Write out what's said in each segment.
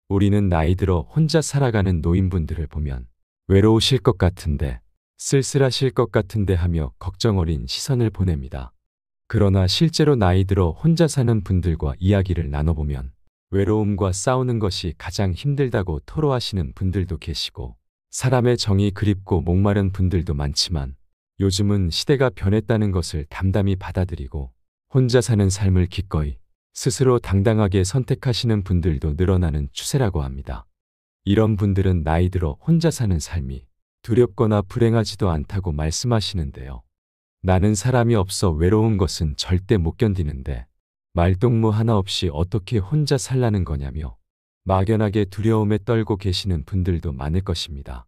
우리는 나이 들어 혼자 살아가는 노인분들을 보면 외로우실 것 같은데, 쓸쓸하실 것 같은데 하며 걱정 어린 시선을 보냅니다. 그러나 실제로 나이 들어 혼자 사는 분들과 이야기를 나눠보면 외로움과 싸우는 것이 가장 힘들다고 토로하시는 분들도 계시고, 사람의 정이 그립고 목마른 분들도 많지만 요즘은 시대가 변했다는 것을 담담히 받아들이고 혼자 사는 삶을 기꺼이 스스로 당당하게 선택하시는 분들도 늘어나는 추세라고 합니다. 이런 분들은 나이 들어 혼자 사는 삶이 두렵거나 불행하지도 않다고 말씀하시는데요. 나는 사람이 없어 외로운 것은 절대 못 견디는데 말동무 하나 없이 어떻게 혼자 살라는 거냐며 막연하게 두려움에 떨고 계시는 분들도 많을 것입니다.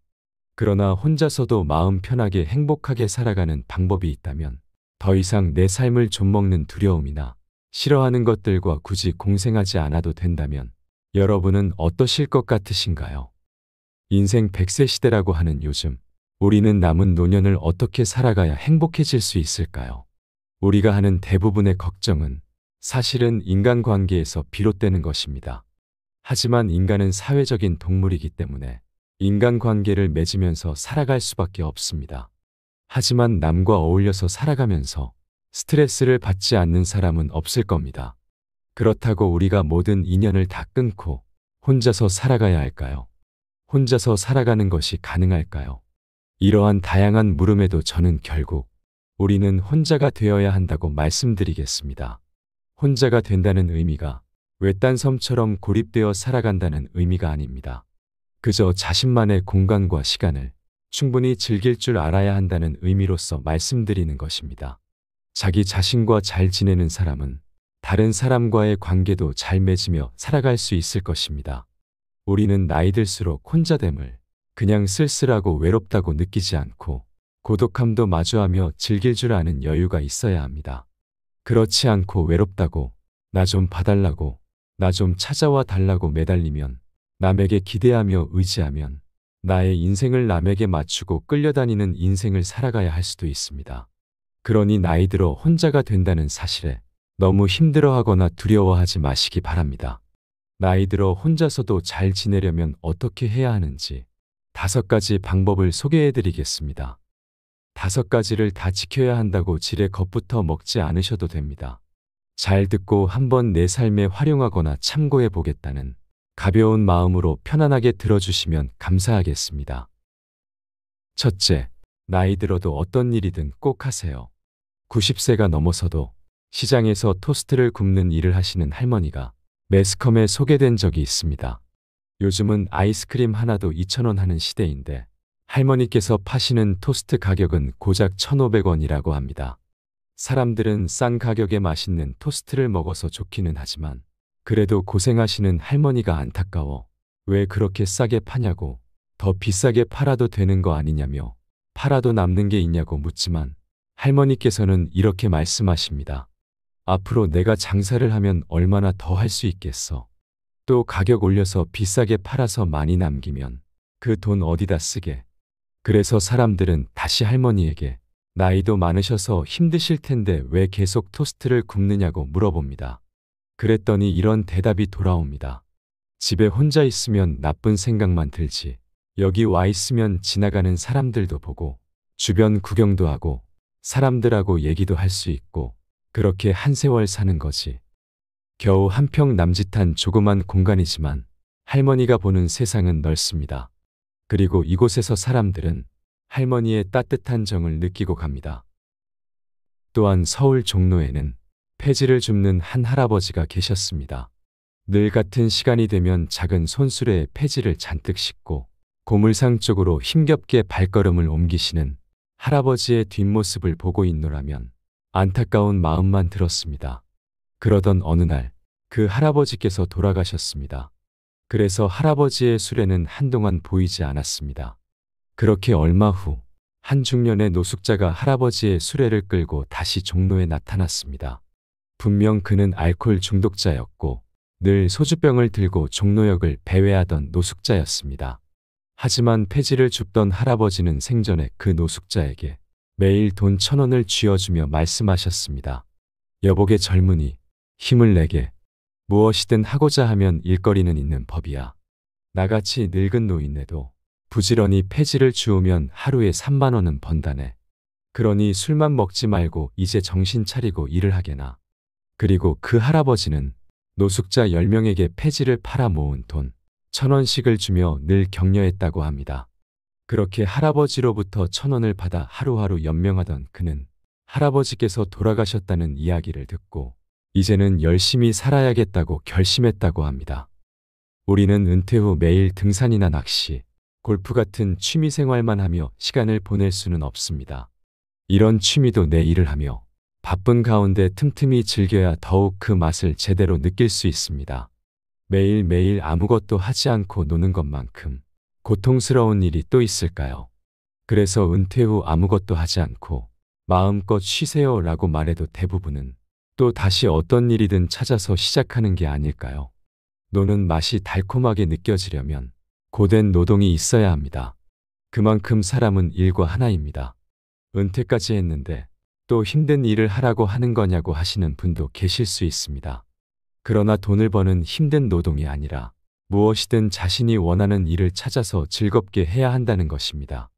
그러나 혼자서도 마음 편하게 행복하게 살아가는 방법이 있다면 더 이상 내 삶을 좀먹는 두려움이나 싫어하는 것들과 굳이 공생하지 않아도 된다면 여러분은 어떠실 것 같으신가요? 인생 100세 시대라고 하는 요즘, 우리는 남은 노년을 어떻게 살아가야 행복해질 수 있을까요? 우리가 하는 대부분의 걱정은 사실은 인간관계에서 비롯되는 것입니다. 하지만 인간은 사회적인 동물이기 때문에 인간관계를 맺으면서 살아갈 수밖에 없습니다. 하지만 남과 어울려서 살아가면서 스트레스를 받지 않는 사람은 없을 겁니다. 그렇다고 우리가 모든 인연을 다 끊고 혼자서 살아가야 할까요? 혼자서 살아가는 것이 가능할까요? 이러한 다양한 물음에도 저는 결국 우리는 혼자가 되어야 한다고 말씀드리겠습니다. 혼자가 된다는 의미가 외딴 섬처럼 고립되어 살아간다는 의미가 아닙니다. 그저 자신만의 공간과 시간을 충분히 즐길 줄 알아야 한다는 의미로서 말씀드리는 것입니다. 자기 자신과 잘 지내는 사람은 다른 사람과의 관계도 잘 맺으며 살아갈 수 있을 것입니다. 우리는 나이 들수록 혼자됨을 그냥 쓸쓸하고 외롭다고 느끼지 않고 고독함도 마주하며 즐길 줄 아는 여유가 있어야 합니다. 그렇지 않고 외롭다고, 나 좀 봐달라고, 나 좀 찾아와 달라고 매달리면, 남에게 기대하며 의지하면 나의 인생을 남에게 맞추고 끌려다니는 인생을 살아가야 할 수도 있습니다. 그러니 나이 들어 혼자가 된다는 사실에 너무 힘들어하거나 두려워하지 마시기 바랍니다. 나이 들어 혼자서도 잘 지내려면 어떻게 해야 하는지 5가지 방법을 소개해 드리겠습니다. 5가지를 다 지켜야 한다고 지레 겁부터 먹지 않으셔도 됩니다. 잘 듣고 한번 내 삶에 활용하거나 참고해 보겠다는 가벼운 마음으로 편안하게 들어주시면 감사하겠습니다. 첫째, 나이 들어도 어떤 일이든 꼭 하세요. 90세가 넘어서도 시장에서 토스트를 굽는 일을 하시는 할머니가 매스컴에 소개된 적이 있습니다. 요즘은 아이스크림 하나도 2,000원 하는 시대인데 할머니께서 파시는 토스트 가격은 고작 1,500원이라고 합니다. 사람들은 싼 가격에 맛있는 토스트를 먹어서 좋기는 하지만 그래도 고생하시는 할머니가 안타까워 왜 그렇게 싸게 파냐고, 더 비싸게 팔아도 되는 거 아니냐며 팔아도 남는 게 있냐고 묻지만 할머니께서는 이렇게 말씀하십니다. 앞으로 내가 장사를 하면 얼마나 더 할 수 있겠어. 또 가격 올려서 비싸게 팔아서 많이 남기면 그 돈 어디다 쓰게. 그래서 사람들은 다시 할머니에게 나이도 많으셔서 힘드실 텐데 왜 계속 토스트를 굽느냐고 물어봅니다. 그랬더니 이런 대답이 돌아옵니다. 집에 혼자 있으면 나쁜 생각만 들지. 여기 와 있으면 지나가는 사람들도 보고 주변 구경도 하고 사람들하고 얘기도 할 수 있고 그렇게 한 세월 사는 거지. 겨우 한 평 남짓한 조그만 공간이지만 할머니가 보는 세상은 넓습니다. 그리고 이곳에서 사람들은 할머니의 따뜻한 정을 느끼고 갑니다. 또한 서울 종로에는 폐지를 줍는 한 할아버지가 계셨습니다. 늘 같은 시간이 되면 작은 손수레에 폐지를 잔뜩 싣고 고물상 쪽으로 힘겹게 발걸음을 옮기시는 할아버지의 뒷모습을 보고 있노라면 안타까운 마음만 들었습니다. 그러던 어느 날 그 할아버지께서 돌아가셨습니다. 그래서 할아버지의 수레는 한동안 보이지 않았습니다. 그렇게 얼마 후 한 중년의 노숙자가 할아버지의 수레를 끌고 다시 종로에 나타났습니다. 분명 그는 알코올 중독자였고 늘 소주병을 들고 종로역을 배회하던 노숙자였습니다. 하지만 폐지를 줍던 할아버지는 생전에 그 노숙자에게 매일 돈 1,000원을 쥐어주며 말씀하셨습니다. 여보게 젊은이, 힘을 내게. 무엇이든 하고자 하면 일거리는 있는 법이야. 나같이 늙은 노인네도 부지런히 폐지를 주우면 하루에 3만 원은 번다네. 그러니 술만 먹지 말고 이제 정신 차리고 일을 하게나. 그리고 그 할아버지는 노숙자 10명에게 폐지를 팔아 모은 돈 1,000원씩을 주며 늘 격려했다고 합니다. 그렇게 할아버지로부터 1,000원을 받아 하루하루 연명하던 그는 할아버지께서 돌아가셨다는 이야기를 듣고 이제는 열심히 살아야겠다고 결심했다고 합니다. 우리는 은퇴 후 매일 등산이나 낚시, 골프 같은 취미 생활만 하며 시간을 보낼 수는 없습니다. 이런 취미도 내 일을 하며 바쁜 가운데 틈틈이 즐겨야 더욱 그 맛을 제대로 느낄 수 있습니다. 매일매일 아무것도 하지 않고 노는 것만큼 고통스러운 일이 또 있을까요? 그래서 은퇴 후 아무것도 하지 않고 마음껏 쉬세요 라고 말해도 대부분은 또 다시 어떤 일이든 찾아서 시작하는 게 아닐까요? 노는 맛이 달콤하게 느껴지려면 고된 노동이 있어야 합니다. 그만큼 사람은 일과 하나입니다. 은퇴까지 했는데 또 힘든 일을 하라고 하는 거냐고 하시는 분도 계실 수 있습니다. 그러나 돈을 버는 힘든 노동이 아니라 무엇이든 자신이 원하는 일을 찾아서 즐겁게 해야 한다는 것입니다.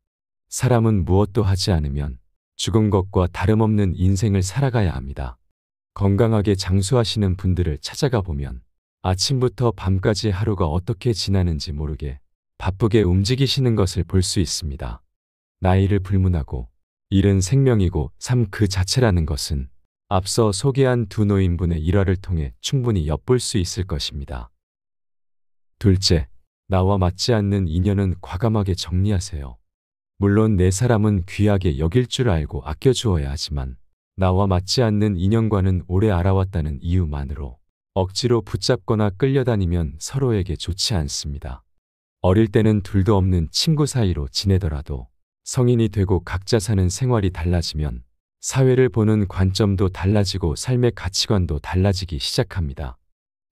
사람은 무엇도 하지 않으면 죽은 것과 다름없는 인생을 살아가야 합니다. 건강하게 장수하시는 분들을 찾아가 보면 아침부터 밤까지 하루가 어떻게 지나는지 모르게 바쁘게 움직이시는 것을 볼 수 있습니다. 나이를 불문하고 일은 생명이고 삶 그 자체라는 것은 앞서 소개한 두 노인분의 일화를 통해 충분히 엿볼 수 있을 것입니다. 둘째, 나와 맞지 않는 인연은 과감하게 정리하세요. 물론 내 사람은 귀하게 여길 줄 알고 아껴주어야 하지만 나와 맞지 않는 인연과는 오래 알아왔다는 이유만으로 억지로 붙잡거나 끌려다니면 서로에게 좋지 않습니다. 어릴 때는 둘도 없는 친구 사이로 지내더라도 성인이 되고 각자 사는 생활이 달라지면 사회를 보는 관점도 달라지고 삶의 가치관도 달라지기 시작합니다.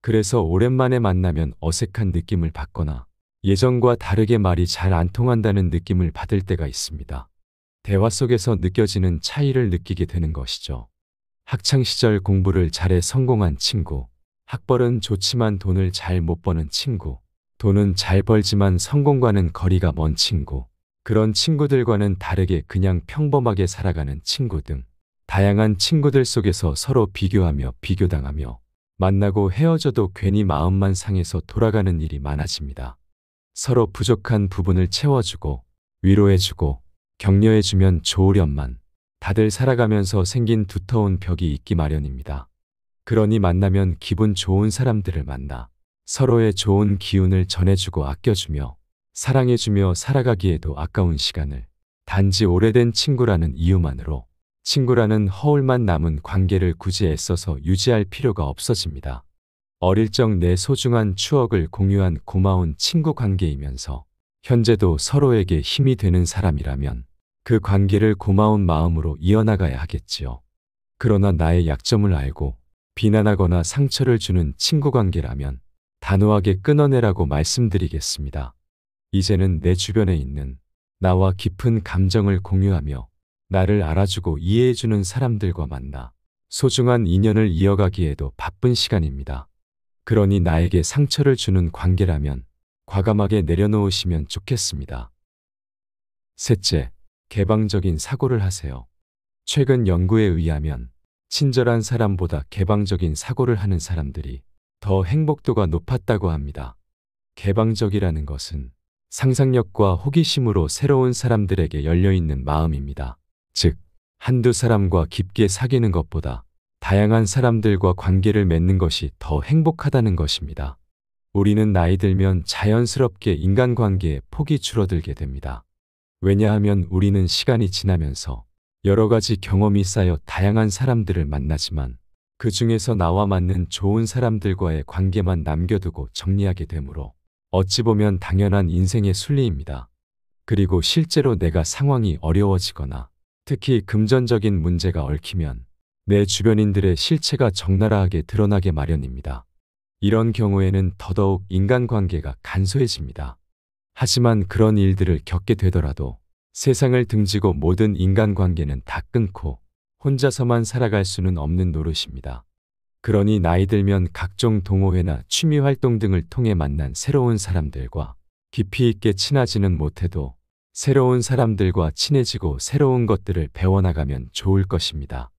그래서 오랜만에 만나면 어색한 느낌을 받거나 예전과 다르게 말이 잘 안 통한다는 느낌을 받을 때가 있습니다. 대화 속에서 느껴지는 차이를 느끼게 되는 것이죠. 학창시절 공부를 잘해 성공한 친구, 학벌은 좋지만 돈을 잘 못 버는 친구, 돈은 잘 벌지만 성공과는 거리가 먼 친구, 그런 친구들과는 다르게 그냥 평범하게 살아가는 친구 등 다양한 친구들 속에서 서로 비교하며 비교당하며 만나고 헤어져도 괜히 마음만 상해서 돌아가는 일이 많아집니다. 서로 부족한 부분을 채워주고 위로해주고 격려해주면 좋으련만 다들 살아가면서 생긴 두터운 벽이 있기 마련입니다. 그러니 만나면 기분 좋은 사람들을 만나 서로의 좋은 기운을 전해주고 아껴주며 사랑해주며 살아가기에도 아까운 시간을 단지 오래된 친구라는 이유만으로 친구라는 허울만 남은 관계를 굳이 애써서 유지할 필요가 없어집니다. 어릴 적 내 소중한 추억을 공유한 고마운 친구 관계이면서 현재도 서로에게 힘이 되는 사람이라면 그 관계를 고마운 마음으로 이어나가야 하겠지요. 그러나 나의 약점을 알고 비난하거나 상처를 주는 친구 관계라면 단호하게 끊어내라고 말씀드리겠습니다. 이제는 내 주변에 있는 나와 깊은 감정을 공유하며 나를 알아주고 이해해주는 사람들과 만나 소중한 인연을 이어가기에도 바쁜 시간입니다. 그러니 나에게 상처를 주는 관계라면 과감하게 내려놓으시면 좋겠습니다. 셋째, 개방적인 사고를 하세요. 최근 연구에 의하면 친절한 사람보다 개방적인 사고를 하는 사람들이 더 행복도가 높았다고 합니다. 개방적이라는 것은 상상력과 호기심으로 새로운 사람들에게 열려있는 마음입니다. 즉, 한두 사람과 깊게 사귀는 것보다 다양한 사람들과 관계를 맺는 것이 더 행복하다는 것입니다. 우리는 나이 들면 자연스럽게 인간관계의 폭이 줄어들게 됩니다. 왜냐하면 우리는 시간이 지나면서 여러 가지 경험이 쌓여 다양한 사람들을 만나지만 그 중에서 나와 맞는 좋은 사람들과의 관계만 남겨두고 정리하게 되므로 어찌 보면 당연한 인생의 순리입니다. 그리고 실제로 내가 상황이 어려워지거나 특히 금전적인 문제가 얽히면 내 주변인들의 실체가 적나라하게 드러나게 마련입니다. 이런 경우에는 더더욱 인간관계가 간소해집니다. 하지만 그런 일들을 겪게 되더라도 세상을 등지고 모든 인간관계는 다 끊고 혼자서만 살아갈 수는 없는 노릇입니다. 그러니 나이 들면 각종 동호회나 취미 활동 등을 통해 만난 새로운 사람들과 깊이 있게 친하지는 못해도 새로운 사람들과 친해지고 새로운 것들을 배워나가면 좋을 것입니다.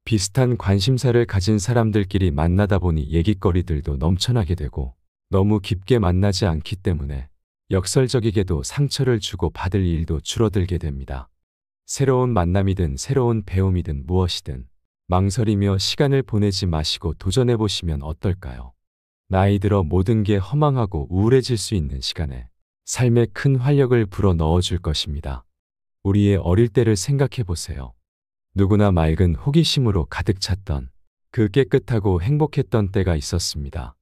비슷한 관심사를 가진 사람들끼리 만나다 보니 얘기거리들도 넘쳐나게 되고 너무 깊게 만나지 않기 때문에 역설적이게도 상처를 주고 받을 일도 줄어들게 됩니다. 새로운 만남이든 새로운 배움이든 무엇이든 망설이며 시간을 보내지 마시고 도전해 보시면 어떨까요? 나이 들어 모든 게 허망하고 우울해질 수 있는 시간에 삶에 큰 활력을 불어 넣어줄 것입니다. 우리의 어릴 때를 생각해 보세요. 누구나 맑은 호기심으로 가득 찼던 그 깨끗하고 행복했던 때가 있었습니다.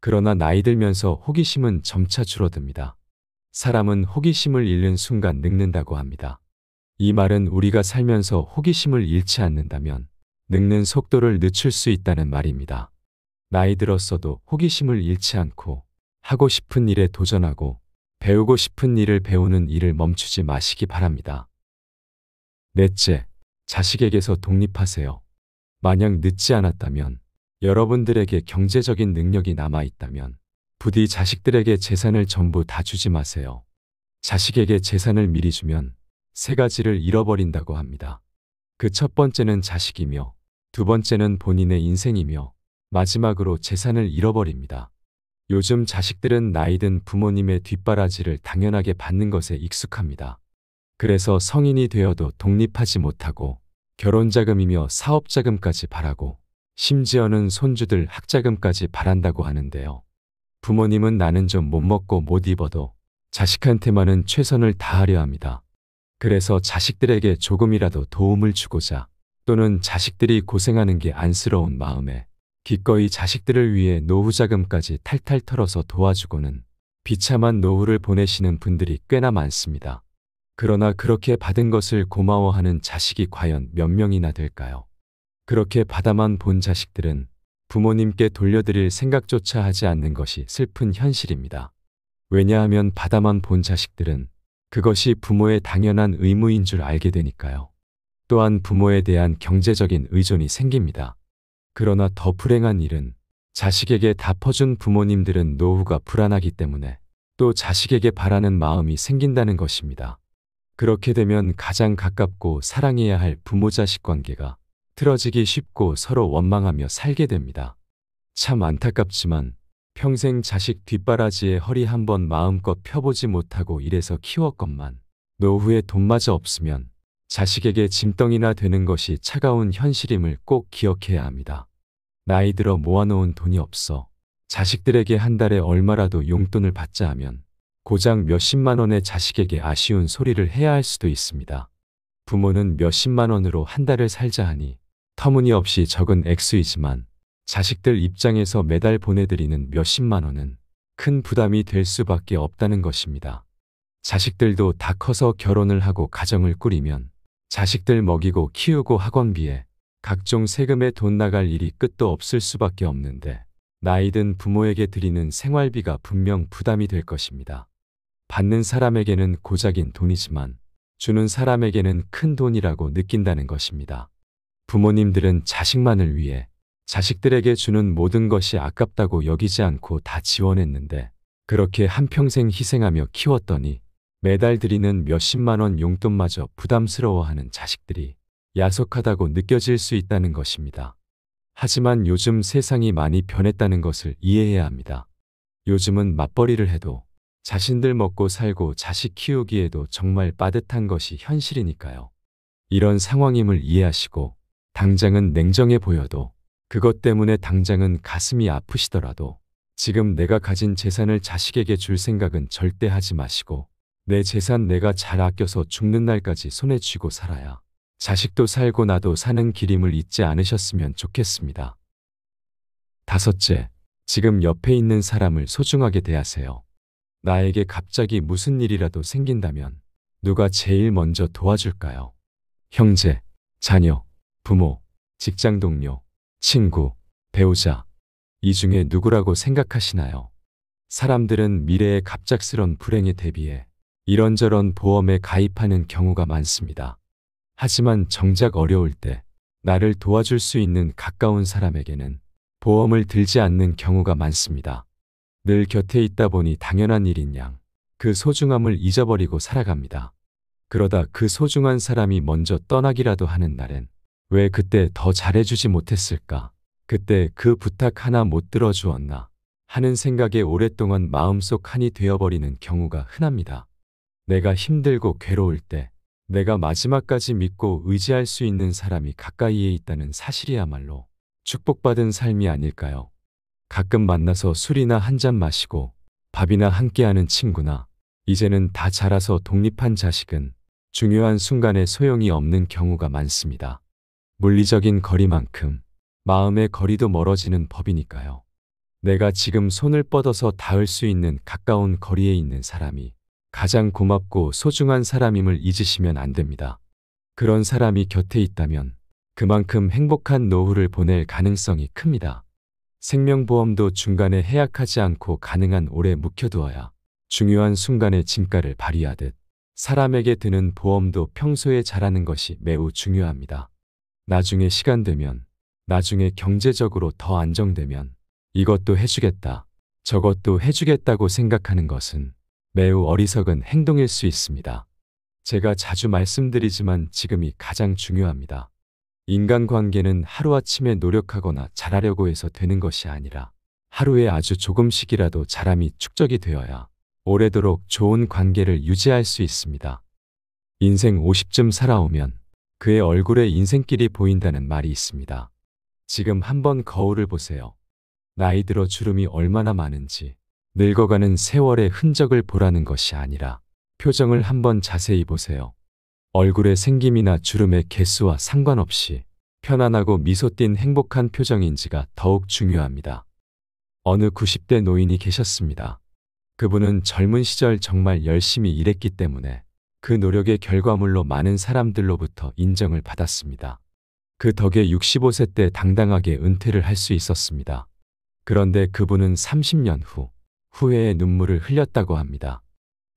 그러나 나이 들면서 호기심은 점차 줄어듭니다. 사람은 호기심을 잃는 순간 늙는다고 합니다. 이 말은 우리가 살면서 호기심을 잃지 않는다면 늙는 속도를 늦출 수 있다는 말입니다. 나이 들었어도 호기심을 잃지 않고 하고 싶은 일에 도전하고 배우고 싶은 일을 배우는 일을 멈추지 마시기 바랍니다. 넷째, 자식에게서 독립하세요. 만약 늦지 않았다면, 여러분들에게 경제적인 능력이 남아있다면 부디 자식들에게 재산을 전부 다 주지 마세요. 자식에게 재산을 미리 주면 세 가지를 잃어버린다고 합니다. 그 첫 번째는 자식이며 두 번째는 본인의 인생이며 마지막으로 재산을 잃어버립니다. 요즘 자식들은 나이든 부모님의 뒷바라지를 당연하게 받는 것에 익숙합니다. 그래서 성인이 되어도 독립하지 못하고 결혼자금이며 사업자금까지 바라고 심지어는 손주들 학자금까지 바란다고 하는데요. 부모님은 나는 좀 못 먹고 못 입어도 자식한테만은 최선을 다하려 합니다. 그래서 자식들에게 조금이라도 도움을 주고자 또는 자식들이 고생하는 게 안쓰러운 마음에 기꺼이 자식들을 위해 노후자금까지 탈탈 털어서 도와주고는 비참한 노후를 보내시는 분들이 꽤나 많습니다. 그러나 그렇게 받은 것을 고마워하는 자식이 과연 몇 명이나 될까요? 그렇게 받아만 본 자식들은 부모님께 돌려드릴 생각조차 하지 않는 것이 슬픈 현실입니다. 왜냐하면 받아만 본 자식들은 그것이 부모의 당연한 의무인 줄 알게 되니까요. 또한 부모에 대한 경제적인 의존이 생깁니다. 그러나 더 불행한 일은 자식에게 다 퍼준 부모님들은 노후가 불안하기 때문에 또 자식에게 바라는 마음이 생긴다는 것입니다. 그렇게 되면 가장 가깝고 사랑해야 할 부모-자식 관계가 틀어지기 쉽고 서로 원망하며 살게 됩니다. 참 안타깝지만 평생 자식 뒷바라지에 허리 한번 마음껏 펴보지 못하고 이래서 키웠건만 노후에 돈마저 없으면 자식에게 짐덩이나 되는 것이 차가운 현실임을 꼭 기억해야 합니다. 나이 들어 모아놓은 돈이 없어 자식들에게 한 달에 얼마라도 용돈을 받자 하면 고작 몇십만 원의 자식에게 아쉬운 소리를 해야 할 수도 있습니다. 부모는 몇십만 원으로 한 달을 살자 하니 터무니없이 적은 액수이지만 자식들 입장에서 매달 보내드리는 몇십만 원은 큰 부담이 될 수밖에 없다는 것입니다. 자식들도 다 커서 결혼을 하고 가정을 꾸리면 자식들 먹이고 키우고 학원비에 각종 세금에 돈 나갈 일이 끝도 없을 수밖에 없는데 나이든 부모에게 드리는 생활비가 분명 부담이 될 것입니다. 받는 사람에게는 고작인 돈이지만 주는 사람에게는 큰 돈이라고 느낀다는 것입니다. 부모님들은 자식만을 위해 자식들에게 주는 모든 것이 아깝다고 여기지 않고 다 지원했는데 그렇게 한평생 희생하며 키웠더니 매달 드리는 몇십만 원 용돈마저 부담스러워하는 자식들이 야속하다고 느껴질 수 있다는 것입니다. 하지만 요즘 세상이 많이 변했다는 것을 이해해야 합니다. 요즘은 맞벌이를 해도 자신들 먹고 살고 자식 키우기에도 정말 빠듯한 것이 현실이니까요. 이런 상황임을 이해하시고 당장은 냉정해 보여도 그것 때문에 당장은 가슴이 아프시더라도 지금 내가 가진 재산을 자식에게 줄 생각은 절대 하지 마시고 내 재산 내가 잘 아껴서 죽는 날까지 손에 쥐고 살아야 자식도 살고 나도 사는 길임을 잊지 않으셨으면 좋겠습니다. 다섯째, 지금 옆에 있는 사람을 소중하게 대하세요. 나에게 갑자기 무슨 일이라도 생긴다면 누가 제일 먼저 도와줄까요? 형제, 자녀, 부모, 직장 동료, 친구, 배우자, 이 중에 누구라고 생각하시나요? 사람들은 미래의 갑작스런 불행에 대비해 이런저런 보험에 가입하는 경우가 많습니다. 하지만 정작 어려울 때 나를 도와줄 수 있는 가까운 사람에게는 보험을 들지 않는 경우가 많습니다. 늘 곁에 있다 보니 당연한 일인 양 그 소중함을 잊어버리고 살아갑니다. 그러다 그 소중한 사람이 먼저 떠나기라도 하는 날엔 왜 그때 더 잘해주지 못했을까? 그때 그 부탁 하나 못 들어주었나? 하는 생각에 오랫동안 마음속 한이 되어버리는 경우가 흔합니다. 내가 힘들고 괴로울 때 내가 마지막까지 믿고 의지할 수 있는 사람이 가까이에 있다는 사실이야말로 축복받은 삶이 아닐까요? 가끔 만나서 술이나 한 잔 마시고 밥이나 함께하는 친구나 이제는 다 자라서 독립한 자식은 중요한 순간에 소용이 없는 경우가 많습니다. 물리적인 거리만큼 마음의 거리도 멀어지는 법이니까요. 내가 지금 손을 뻗어서 닿을 수 있는 가까운 거리에 있는 사람이 가장 고맙고 소중한 사람임을 잊으시면 안 됩니다. 그런 사람이 곁에 있다면 그만큼 행복한 노후를 보낼 가능성이 큽니다. 생명보험도 중간에 해약하지 않고 가능한 오래 묵혀두어야 중요한 순간에 진가를 발휘하듯 사람에게 드는 보험도 평소에 잘하는 것이 매우 중요합니다. 나중에 시간 되면, 나중에 경제적으로 더 안정되면 이것도 해주겠다, 저것도 해주겠다고 생각하는 것은 매우 어리석은 행동일 수 있습니다. 제가 자주 말씀드리지만 지금이 가장 중요합니다. 인간관계는 하루아침에 노력하거나 잘하려고 해서 되는 것이 아니라 하루에 아주 조금씩이라도 잘함이 축적이 되어야 오래도록 좋은 관계를 유지할 수 있습니다. 인생 50쯤 살아오면 그의 얼굴에 인생길이 보인다는 말이 있습니다. 지금 한번 거울을 보세요. 나이 들어 주름이 얼마나 많은지 늙어가는 세월의 흔적을 보라는 것이 아니라 표정을 한번 자세히 보세요. 얼굴의 생김이나 주름의 개수와 상관없이 편안하고 미소 띤 행복한 표정인지가 더욱 중요합니다. 어느 90대 노인이 계셨습니다. 그분은 젊은 시절 정말 열심히 일했기 때문에 그 노력의 결과물로 많은 사람들로부터 인정을 받았습니다. 그 덕에 65세 때 당당하게 은퇴를 할 수 있었습니다. 그런데 그분은 30년 후 후회의 눈물을 흘렸다고 합니다.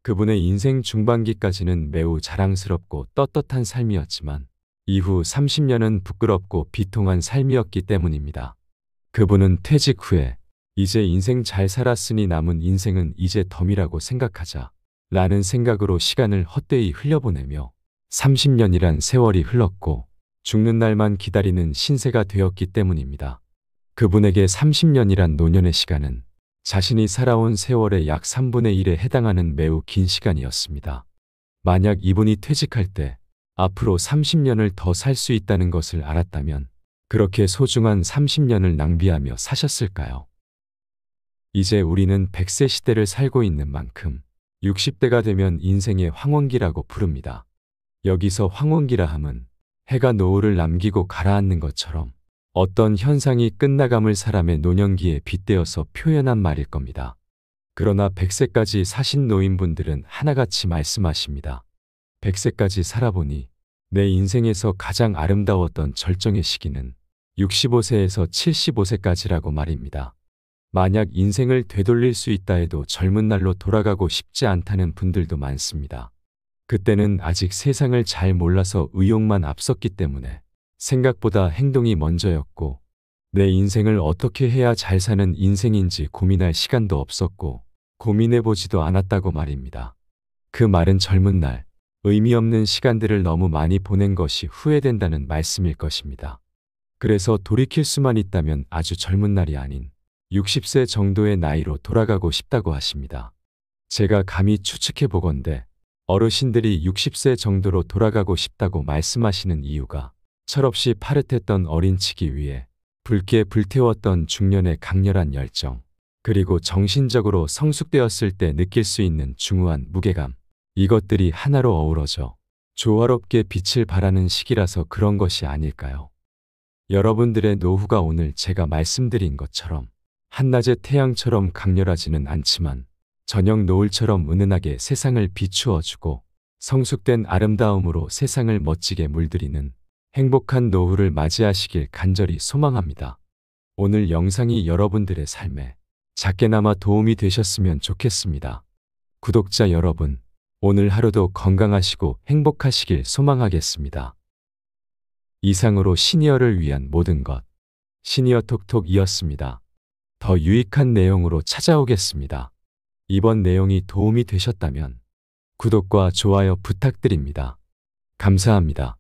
그분의 인생 중반기까지는 매우 자랑스럽고 떳떳한 삶이었지만 이후 30년은 부끄럽고 비통한 삶이었기 때문입니다. 그분은 퇴직 후에 이제 인생 잘 살았으니 남은 인생은 이제 덤이라고 생각하자 라는 생각으로 시간을 헛되이 흘려보내며 30년이란 세월이 흘렀고 죽는 날만 기다리는 신세가 되었기 때문입니다. 그분에게 30년이란 노년의 시간은 자신이 살아온 세월의 약 3분의 1에 해당하는 매우 긴 시간이었습니다. 만약 이분이 퇴직할 때 앞으로 30년을 더 살 수 있다는 것을 알았다면 그렇게 소중한 30년을 낭비하며 사셨을까요? 이제 우리는 100세 시대를 살고 있는 만큼 60대가 되면 인생의 황혼기라고 부릅니다. 여기서 황혼기라 함은 해가 노을을 남기고 가라앉는 것처럼 어떤 현상이 끝나감을 사람의 노년기에 빗대어서 표현한 말일 겁니다. 그러나 100세까지 사신 노인분들은 하나같이 말씀하십니다. 100세까지 살아보니 내 인생에서 가장 아름다웠던 절정의 시기는 65세에서 75세까지라고 말입니다. 만약 인생을 되돌릴 수 있다 해도 젊은 날로 돌아가고 싶지 않다는 분들도 많습니다. 그때는 아직 세상을 잘 몰라서 의욕만 앞섰기 때문에 생각보다 행동이 먼저였고 내 인생을 어떻게 해야 잘 사는 인생인지 고민할 시간도 없었고 고민해보지도 않았다고 말입니다. 그 말은 젊은 날 의미 없는 시간들을 너무 많이 보낸 것이 후회된다는 말씀일 것입니다. 그래서 돌이킬 수만 있다면 아주 젊은 날이 아닌 60세 정도의 나이로 돌아가고 싶다고 하십니다. 제가 감히 추측해보건대 어르신들이 60세 정도로 돌아가고 싶다고 말씀하시는 이유가 철없이 파릇했던 어린치기 위해 붉게 불태웠던 중년의 강렬한 열정, 그리고 정신적으로 성숙되었을 때 느낄 수 있는 중후한 무게감, 이것들이 하나로 어우러져 조화롭게 빛을 발하는 시기라서 그런 것이 아닐까요? 여러분들의 노후가 오늘 제가 말씀드린 것처럼 한낮의 태양처럼 강렬하지는 않지만 저녁 노을처럼 은은하게 세상을 비추어주고 성숙된 아름다움으로 세상을 멋지게 물들이는 행복한 노후를 맞이하시길 간절히 소망합니다. 오늘 영상이 여러분들의 삶에 작게나마 도움이 되셨으면 좋겠습니다. 구독자 여러분, 오늘 하루도 건강하시고 행복하시길 소망하겠습니다. 이상으로 시니어를 위한 모든 것, 시니어 톡톡이었습니다. 더 유익한 내용으로 찾아오겠습니다. 이번 내용이 도움이 되셨다면 구독과 좋아요 부탁드립니다. 감사합니다.